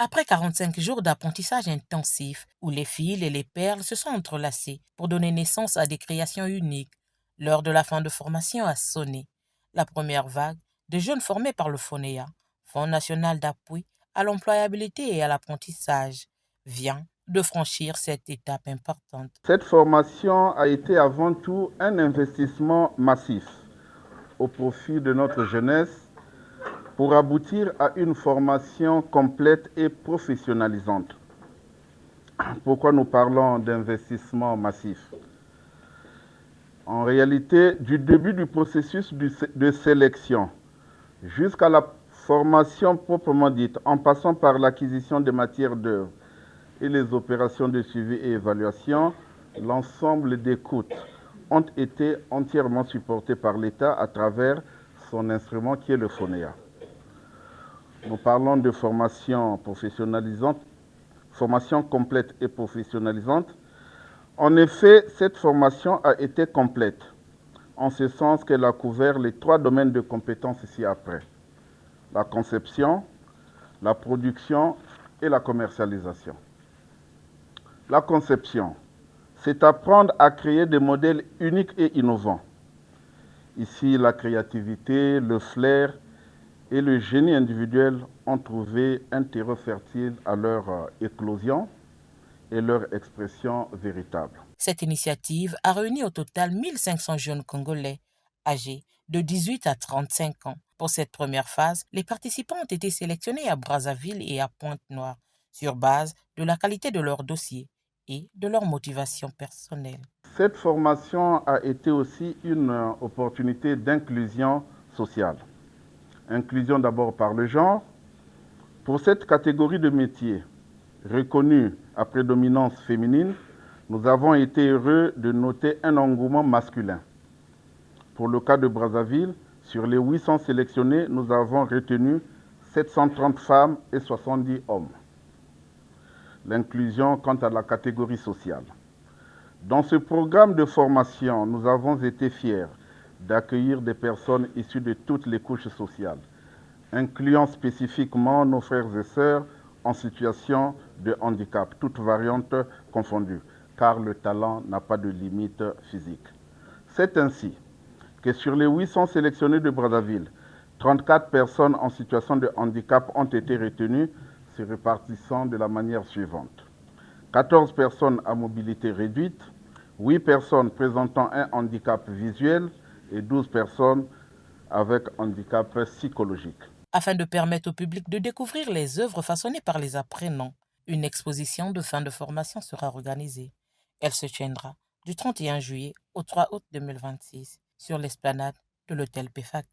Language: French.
Après 45 jours d'apprentissage intensif, où les fils et les perles se sont entrelacés pour donner naissance à des créations uniques, l'heure de la fin de formation a sonné. La première vague de jeunes formés par le FONEA, Fonds national d'appui à l'employabilité et à l'apprentissage, vient de franchir cette étape importante. Cette formation a été avant tout un investissement massif au profit de notre jeunesse pour aboutir à une formation complète et professionnalisante. Pourquoi nous parlons d'investissement massif? En réalité, du début du processus de sélection jusqu'à la formation proprement dite, en passant par l'acquisition des matières d'œuvre et les opérations de suivi et évaluation, l'ensemble des coûts ont été entièrement supportés par l'État à travers son instrument qui est le FONEA. Nous parlons de formation professionnalisante, formation complète et professionnalisante. En effet, cette formation a été complète, en ce sens qu'elle a couvert les 3 domaines de compétences ci-après: la conception, la production et la commercialisation. La conception, c'est apprendre à créer des modèles uniques et innovants. Ici, la créativité, le flair et le génie individuel ont trouvé un terreau fertile à leur éclosion et leur expression véritable. Cette initiative a réuni au total 1500 jeunes Congolais âgés de 18 à 35 ans. Pour cette première phase, les participants ont été sélectionnés à Brazzaville et à Pointe-Noire sur base de la qualité de leur dossier et de leur motivation personnelle. Cette formation a été aussi une opportunité d'inclusion sociale. Inclusion d'abord par le genre. Pour cette catégorie de métiers reconnue à prédominance féminine, nous avons été heureux de noter un engouement masculin. Pour le cas de Brazzaville, sur les 800 sélectionnés, nous avons retenu 730 femmes et 70 hommes. L'inclusion quant à la catégorie sociale. Dans ce programme de formation, nous avons été fiers d'accueillir des personnes issues de toutes les couches sociales, incluant spécifiquement nos frères et sœurs en situation de handicap, toutes variantes confondues, car le talent n'a pas de limite physique. C'est ainsi que sur les 800 sélectionnés de Brazzaville, 34 personnes en situation de handicap ont été retenues, se répartissant de la manière suivante: 14 personnes à mobilité réduite, 8 personnes présentant un handicap visuel et 12 personnes avec handicap psychologique. Afin de permettre au public de découvrir les œuvres façonnées par les apprenants, une exposition de fin de formation sera organisée. Elle se tiendra du 31 juillet au 3 août 2026 sur l'esplanade de l'hôtel PEFAC.